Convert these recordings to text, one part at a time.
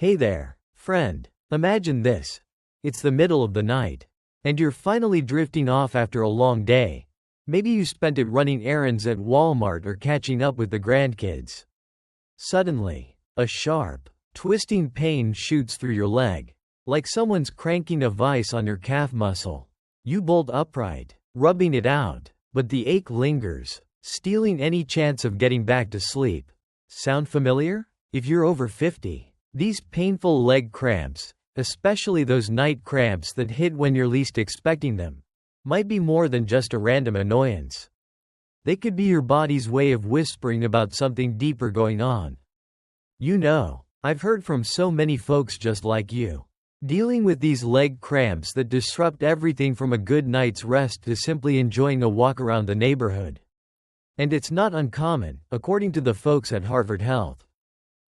Hey there, friend. Imagine this. It's the middle of the night. And you're finally drifting off after a long day. Maybe you spent it running errands at Walmart or catching up with the grandkids. Suddenly, a sharp, twisting pain shoots through your leg, like someone's cranking a vise on your calf muscle. You bolt upright, rubbing it out, but the ache lingers, stealing any chance of getting back to sleep. Sound familiar? If you're over 50, these painful leg cramps, especially those night cramps that hit when you're least expecting them, might be more than just a random annoyance. They could be your body's way of whispering about something deeper going on. I've heard from so many folks just like you, dealing with these leg cramps that disrupt everything from a good night's rest to simply enjoying a walk around the neighborhood. And it's not uncommon, according to the folks at Harvard Health.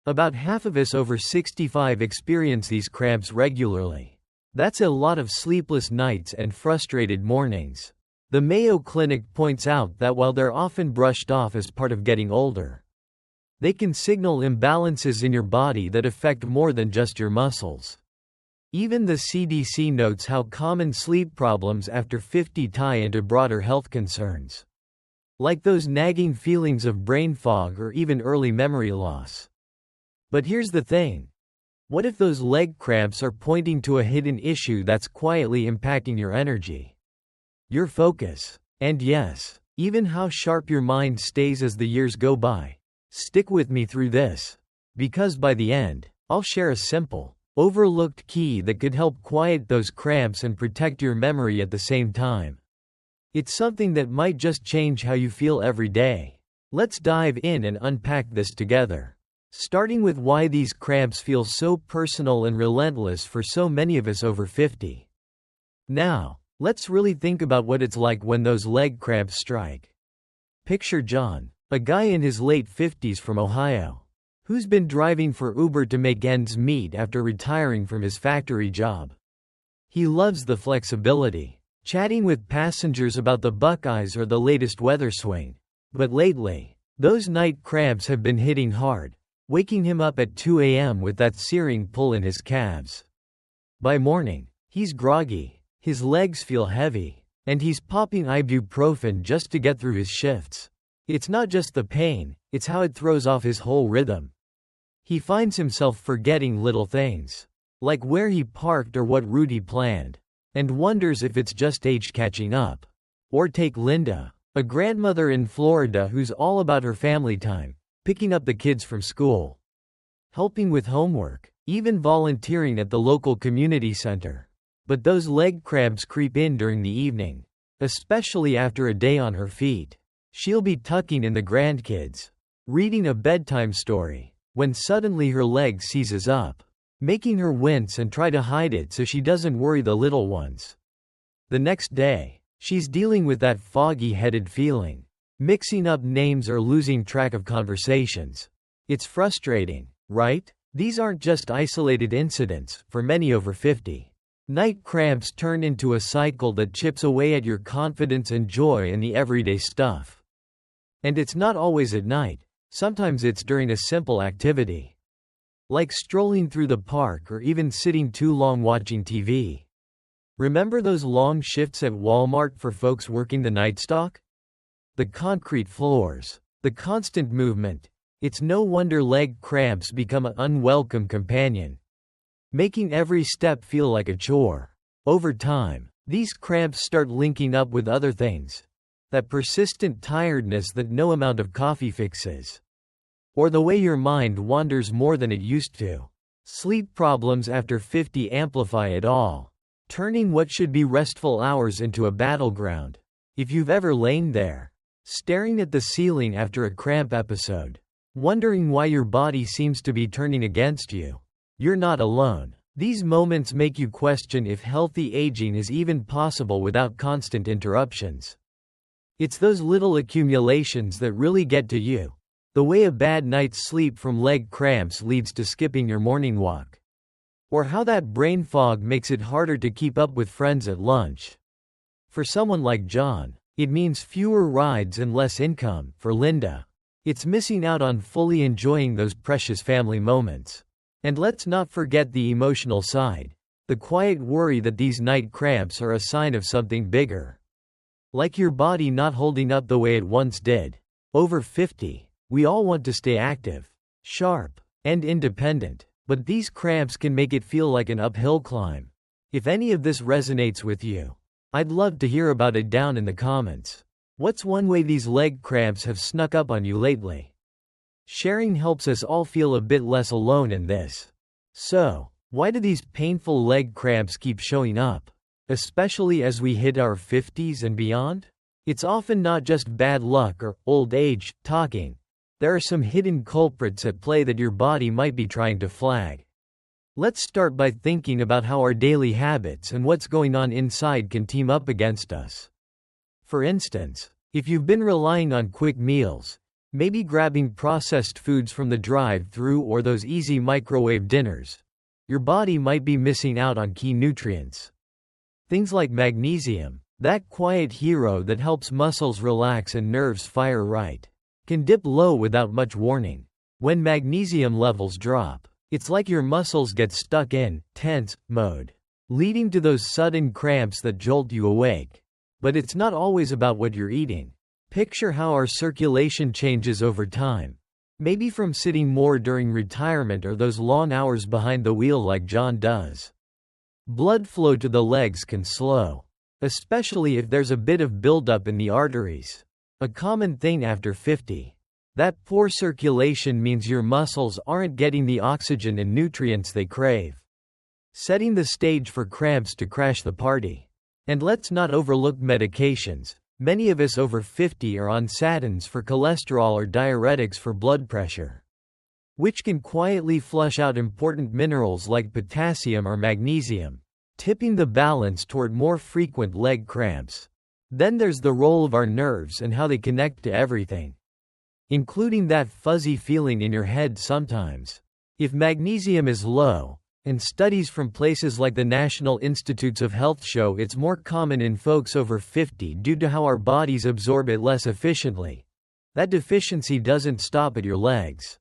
About half of us over 65 experience these cramps regularly. That's a lot of sleepless nights and frustrated mornings. The Mayo Clinic points out that while they're often brushed off as part of getting older, they can signal imbalances in your body that affect more than just your muscles. Even the CDC notes how common sleep problems after 50 tie into broader health concerns, like those nagging feelings of brain fog or even early memory loss. But here's the thing. What if those leg cramps are pointing to a hidden issue that's quietly impacting your energy, your focus, and yes, even how sharp your mind stays as the years go by? Stick with me through this, because by the end, I'll share a simple, overlooked key that could help quiet those cramps and protect your memory at the same time. It's something that might just change how you feel every day. Let's dive in and unpack this together, starting with why these cramps feel so personal and relentless for so many of us over 50. Now, let's really think about what it's like when those leg cramps strike. Picture John, a guy in his late 50s from Ohio, who's been driving for Uber to make ends meet after retiring from his factory job. He loves the flexibility, chatting with passengers about the Buckeyes or the latest weather swing. But lately, those night cramps have been hitting hard, waking him up at 2 a.m. with that searing pull in his calves. By morning, he's groggy, his legs feel heavy, and he's popping ibuprofen just to get through his shifts. It's not just the pain, it's how it throws off his whole rhythm. He finds himself forgetting little things, like where he parked or what route he planned, and wonders if it's just age catching up. Or take Linda, a grandmother in Florida who's all about her family time, picking up the kids from school, helping with homework, even volunteering at the local community center. But those leg cramps creep in during the evening, especially after a day on her feet. She'll be tucking in the grandkids, reading a bedtime story, when suddenly her leg seizes up, making her wince and try to hide it so she doesn't worry the little ones. The next day, she's dealing with that foggy-headed feeling, mixing up names or losing track of conversations. It's frustrating, right? These aren't just isolated incidents. For many over 50, night cramps turn into a cycle that chips away at your confidence and joy in the everyday stuff. And it's not always at night. Sometimes it's during a simple activity, like strolling through the park or even sitting too long watching TV. Remember those long shifts at Walmart for folks working the night stock? The concrete floors, the constant movement. It's no wonder leg cramps become an unwelcome companion, making every step feel like a chore. Over time, these cramps start linking up with other things. That persistent tiredness that no amount of coffee fixes. Or the way your mind wanders more than it used to. Sleep problems after 50 amplify it all, turning what should be restful hours into a battleground. If you've ever lain there, staring at the ceiling after a cramp episode, wondering why your body seems to be turning against you, you're not alone. These moments make you question if healthy aging is even possible without constant interruptions. It's those little accumulations that really get to you. The way a bad night's sleep from leg cramps leads to skipping your morning walk. Or how that brain fog makes it harder to keep up with friends at lunch. For someone like John, it means fewer rides and less income. For Linda, it's missing out on fully enjoying those precious family moments. And let's not forget the emotional side. The quiet worry that these night cramps are a sign of something bigger. Like your body not holding up the way it once did. Over 50, we all want to stay active, sharp, and independent, but these cramps can make it feel like an uphill climb. If any of this resonates with you, I'd love to hear about it down in the comments. What's one way these leg cramps have snuck up on you lately? Sharing helps us all feel a bit less alone in this. So, why do these painful leg cramps keep showing up? Especially as we hit our 50s and beyond? It's often not just bad luck or old age talking. There are some hidden culprits at play that your body might be trying to flag. Let's start by thinking about how our daily habits and what's going on inside can team up against us. For instance, if you've been relying on quick meals, maybe grabbing processed foods from the drive-thru or those easy microwave dinners, your body might be missing out on key nutrients. Things like magnesium, that quiet hero that helps muscles relax and nerves fire right, can dip low without much warning. When magnesium levels drop, it's like your muscles get stuck in tense mode, leading to those sudden cramps that jolt you awake. But it's not always about what you're eating. Picture how our circulation changes over time. Maybe from sitting more during retirement or those long hours behind the wheel like John does. Blood flow to the legs can slow, especially if there's a bit of buildup in the arteries. A common thing after 50. That poor circulation means your muscles aren't getting the oxygen and nutrients they crave, setting the stage for cramps to crash the party. And let's not overlook medications. Many of us over 50 are on statins for cholesterol or diuretics for blood pressure, which can quietly flush out important minerals like potassium or magnesium, tipping the balance toward more frequent leg cramps. Then there's the role of our nerves and how they connect to everything, including that fuzzy feeling in your head sometimes. If magnesium is low, and studies from places like the National Institutes of Health show it's more common in folks over 50 due to how our bodies absorb it less efficiently, that deficiency doesn't stop at your legs.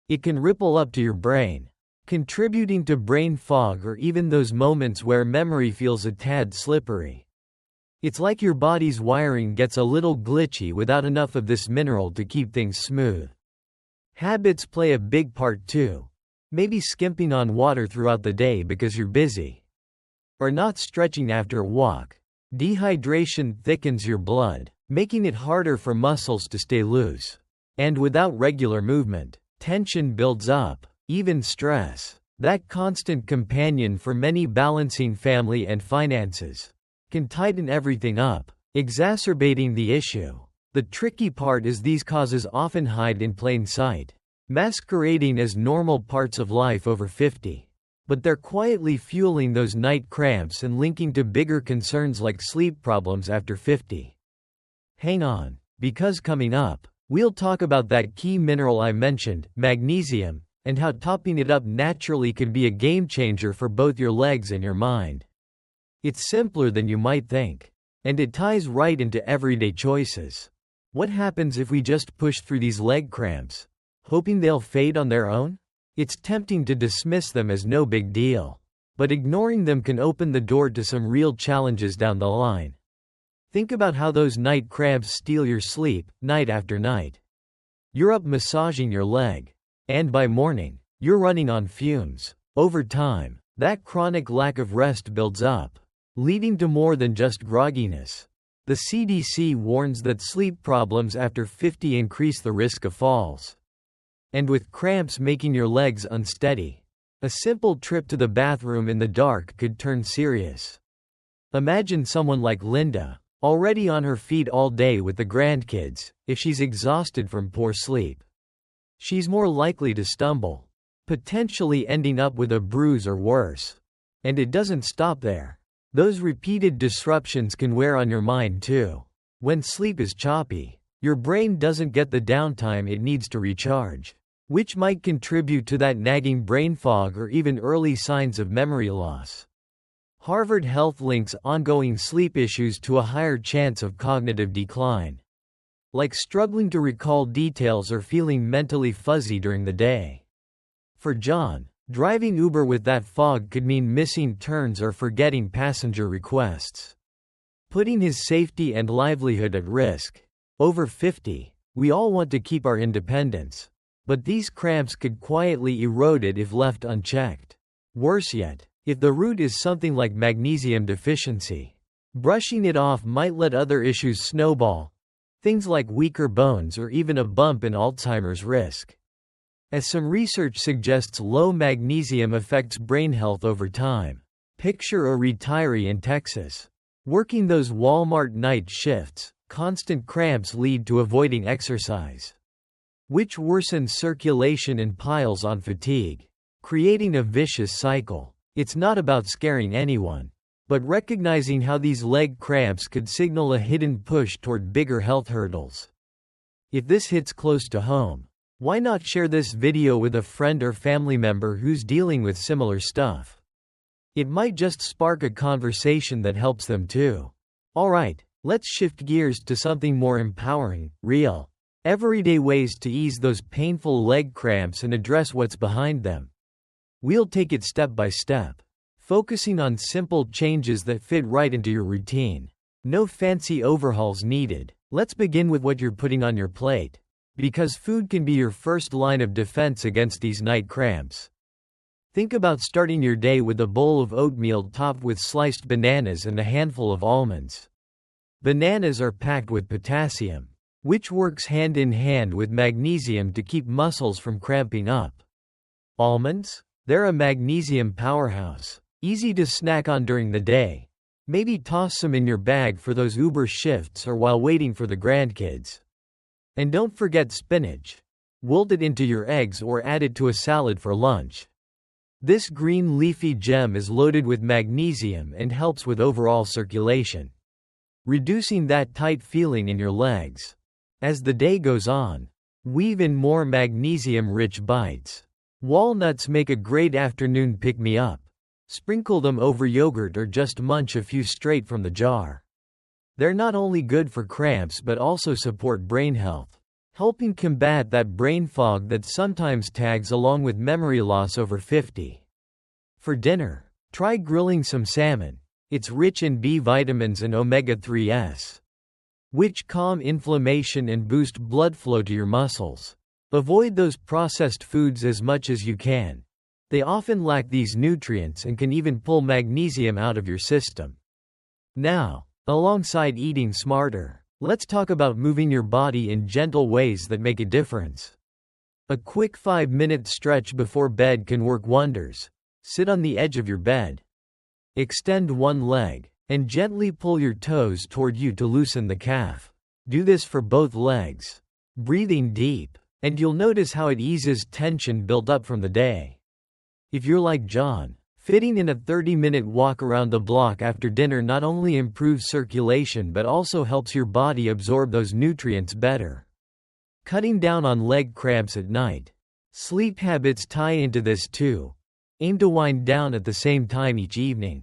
It can ripple up to your brain, contributing to brain fog or even those moments where memory feels a tad slippery. It's like your body's wiring gets a little glitchy without enough of this mineral to keep things smooth. Habits play a big part too. Maybe skimping on water throughout the day because you're busy, or not stretching after a walk. Dehydration thickens your blood, making it harder for muscles to stay loose. And without regular movement, tension builds up, even stress, that constant companion for many balancing family and finances, can tighten everything up, exacerbating the issue. The tricky part is these causes often hide in plain sight, masquerading as normal parts of life over 50. But they're quietly fueling those night cramps and linking to bigger concerns like sleep problems after 50. Hang on, because coming up, we'll talk about that key mineral I mentioned, magnesium, and how topping it up naturally can be a game changer for both your legs and your mind. It's simpler than you might think, and it ties right into everyday choices. What happens if we just push through these leg cramps, hoping they'll fade on their own? It's tempting to dismiss them as no big deal, but ignoring them can open the door to some real challenges down the line. Think about how those night cramps steal your sleep, night after night. You're up massaging your leg, and by morning, you're running on fumes. Over time, that chronic lack of rest builds up, leading to more than just grogginess. The CDC warns that sleep problems after 50 increase the risk of falls. And with cramps making your legs unsteady, a simple trip to the bathroom in the dark could turn serious. Imagine someone like Linda, already on her feet all day with the grandkids. If she's exhausted from poor sleep, she's more likely to stumble, potentially ending up with a bruise or worse. And it doesn't stop there. Those repeated disruptions can wear on your mind too. When sleep is choppy, your brain doesn't get the downtime it needs to recharge, which might contribute to that nagging brain fog or even early signs of memory loss. Harvard Health links ongoing sleep issues to a higher chance of cognitive decline, like struggling to recall details or feeling mentally fuzzy during the day. For John, Driving Uber with that fog could mean missing turns or forgetting passenger requests, putting his safety and livelihood at risk. Over 50, we all want to keep our independence, but these cramps could quietly erode it if left unchecked. Worse yet, if the root is something like magnesium deficiency, brushing it off might let other issues snowball, things like weaker bones or even a bump in Alzheimer's risk. As some research suggests, low magnesium affects brain health over time. Picture a retiree in Texas, working those Walmart night shifts. Constant cramps lead to avoiding exercise, which worsens circulation and piles on fatigue, creating a vicious cycle. It's not about scaring anyone, but recognizing how these leg cramps could signal a hidden push toward bigger health hurdles. If this hits close to home, why not share this video with a friend or family member who's dealing with similar stuff? It might just spark a conversation that helps them too. Alright, let's shift gears to something more empowering, real, everyday ways to ease those painful leg cramps and address what's behind them. We'll take it step by step, focusing on simple changes that fit right into your routine. No fancy overhauls needed. Let's begin with what you're putting on your plate, because food can be your first line of defense against these night cramps. Think about starting your day with a bowl of oatmeal topped with sliced bananas and a handful of almonds. Bananas are packed with potassium, which works hand in hand with magnesium to keep muscles from cramping up. Almonds? They're a magnesium powerhouse, easy to snack on during the day. Maybe toss some in your bag for those Uber shifts or while waiting for the grandkids. And don't forget spinach. Wilt it into your eggs or add it to a salad for lunch. This green leafy gem is loaded with magnesium and helps with overall circulation, reducing that tight feeling in your legs. As the day goes on, weave in more magnesium-rich bites. Walnuts make a great afternoon pick-me-up. Sprinkle them over yogurt or just munch a few straight from the jar. They're not only good for cramps but also support brain health, helping combat that brain fog that sometimes tags along with memory loss over 50. For dinner, try grilling some salmon. It's rich in B vitamins and omega-3s, which calm inflammation and boost blood flow to your muscles. Avoid those processed foods as much as you can. They often lack these nutrients and can even pull magnesium out of your system. Now, alongside eating smarter, let's talk about moving your body in gentle ways that make a difference. A quick 5-minute stretch before bed can work wonders. Sit on the edge of your bed. Extend one leg, and gently pull your toes toward you to loosen the calf. Do this for both legs. Breathing deep, and you'll notice how it eases tension built up from the day. If you're like John, fitting in a 30-minute walk around the block after dinner not only improves circulation but also helps your body absorb those nutrients better. Cutting down on leg cramps at night. Sleep habits tie into this too. Aim to wind down at the same time each evening.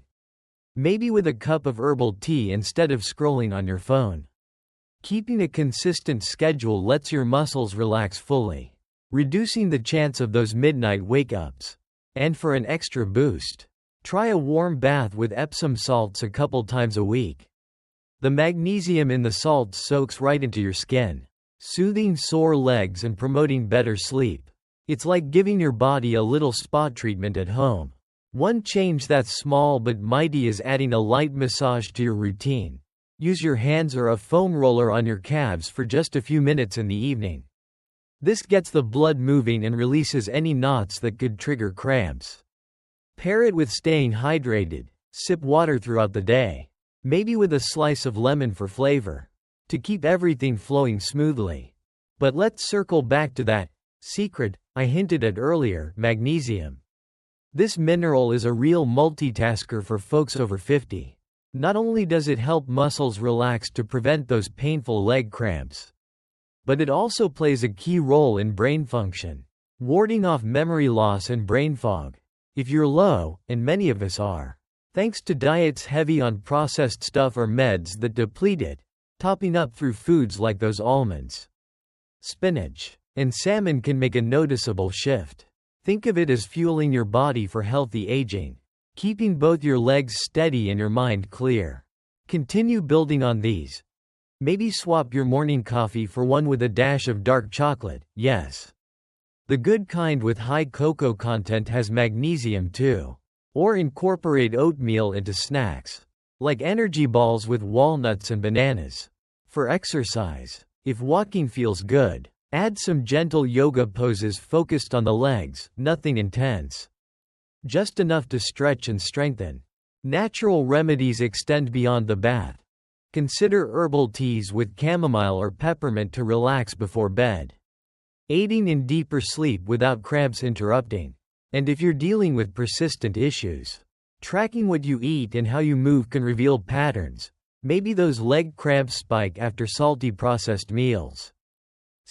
Maybe with a cup of herbal tea instead of scrolling on your phone. Keeping a consistent schedule lets your muscles relax fully, reducing the chance of those midnight wake-ups. And for an extra boost, try a warm bath with Epsom salts a couple times a week. The magnesium in the salts soaks right into your skin, soothing sore legs and promoting better sleep. It's like giving your body a little spa treatment at home. One change that's small but mighty is adding a light massage to your routine. Use your hands or a foam roller on your calves for just a few minutes in the evening. This gets the blood moving and releases any knots that could trigger cramps. Pair it with staying hydrated. Sip water throughout the day, maybe with a slice of lemon for flavor, to keep everything flowing smoothly. But let's circle back to that secret I hinted at earlier, magnesium. This mineral is a real multitasker for folks over 50. Not only does it help muscles relax to prevent those painful leg cramps, but it also plays a key role in brain function, warding off memory loss and brain fog. If you're low, and many of us are, thanks to diets heavy on processed stuff or meds that deplete it, topping up through foods like those almonds, spinach, and salmon can make a noticeable shift. Think of it as fueling your body for healthy aging, keeping both your legs steady and your mind clear. Continue building on these. Maybe swap your morning coffee for one with a dash of dark chocolate, yes. The good kind with high cocoa content has magnesium too. Or incorporate oatmeal into snacks, like energy balls with walnuts and bananas. For exercise, if walking feels good, add some gentle yoga poses focused on the legs, nothing intense. Just enough to stretch and strengthen. Natural remedies extend beyond the bath. Consider herbal teas with chamomile or peppermint to relax before bed, aiding in deeper sleep without cramps interrupting. And if you're dealing with persistent issues, tracking what you eat and how you move can reveal patterns. Maybe those leg cramps spike after salty processed meals,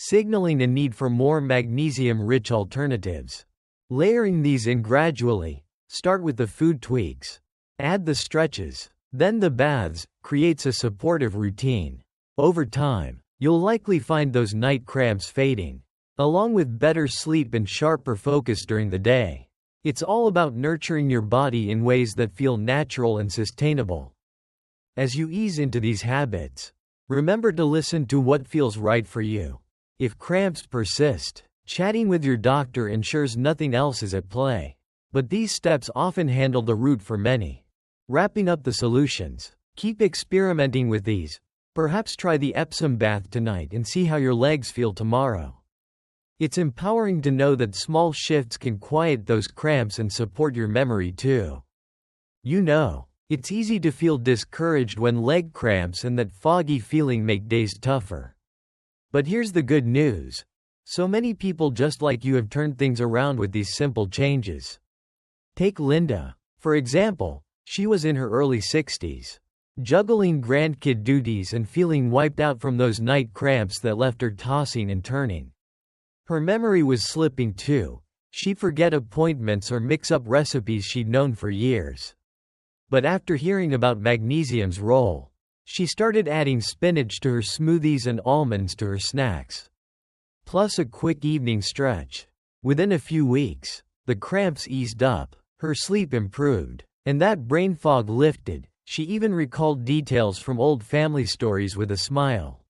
signaling a need for more magnesium-rich alternatives. Layering these in gradually, start with the food tweaks, add the stretches, then the baths, creates a supportive routine. Over time, you'll likely find those night cramps fading, along with better sleep and sharper focus during the day. It's all about nurturing your body in ways that feel natural and sustainable. As you ease into these habits, remember to listen to what feels right for you. If cramps persist, chatting with your doctor ensures nothing else is at play. But these steps often handle the root for many. Wrapping up the solutions, keep experimenting with these. Perhaps try the Epsom bath tonight and see how your legs feel tomorrow. It's empowering to know that small shifts can quiet those cramps and support your memory too. You know, it's easy to feel discouraged when leg cramps and that foggy feeling make days tougher. But here's the good news. So many people just like you have turned things around with these simple changes. Take Linda, for example. She was in her early 60s, juggling grandkid duties and feeling wiped out from those night cramps that left her tossing and turning. Her memory was slipping too. She'd forget appointments or mix up recipes she'd known for years. But after hearing about magnesium's role, she started adding spinach to her smoothies and almonds to her snacks. Plus a quick evening stretch. Within a few weeks, the cramps eased up, her sleep improved, and that brain fog lifted. She even recalled details from old family stories with a smile.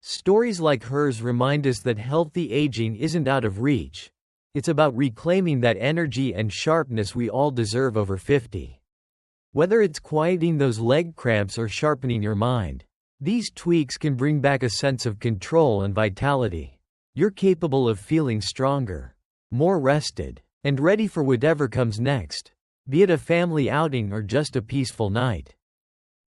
Stories like hers remind us that healthy aging isn't out of reach. It's about reclaiming that energy and sharpness we all deserve over 50. Whether it's quieting those leg cramps or sharpening your mind, these tweaks can bring back a sense of control and vitality. You're capable of feeling stronger, more rested, and ready for whatever comes next, be it a family outing or just a peaceful night.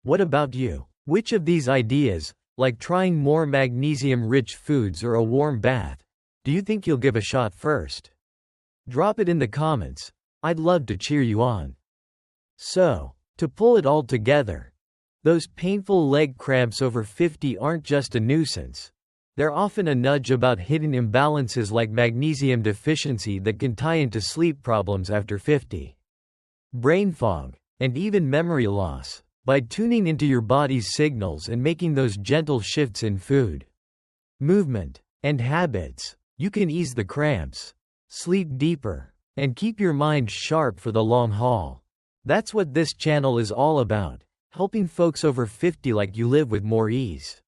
What about you? Which of these ideas, like trying more magnesium-rich foods or a warm bath, do you think you'll give a shot first? Drop it in the comments. I'd love to cheer you on. So, to pull it all together, those painful leg cramps over 50 aren't just a nuisance. They're often a nudge about hidden imbalances like magnesium deficiency that can tie into sleep problems after 50. Brain fog, and even memory loss. By tuning into your body's signals and making those gentle shifts in food, movement, and habits, you can ease the cramps, sleep deeper, and keep your mind sharp for the long haul. That's what this channel is all about, helping folks over 50 like you live with more ease,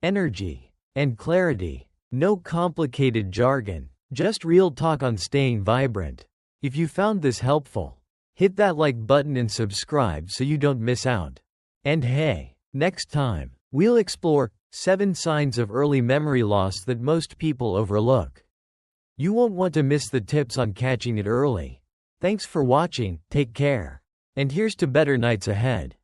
energy, and clarity. No complicated jargon, just real talk on staying vibrant. If you found this helpful, hit that like button and subscribe so you don't miss out. And hey, next time, we'll explore 7 signs of early memory loss that most people overlook. You won't want to miss the tips on catching it early. Thanks for watching, take care. And here's to better nights ahead.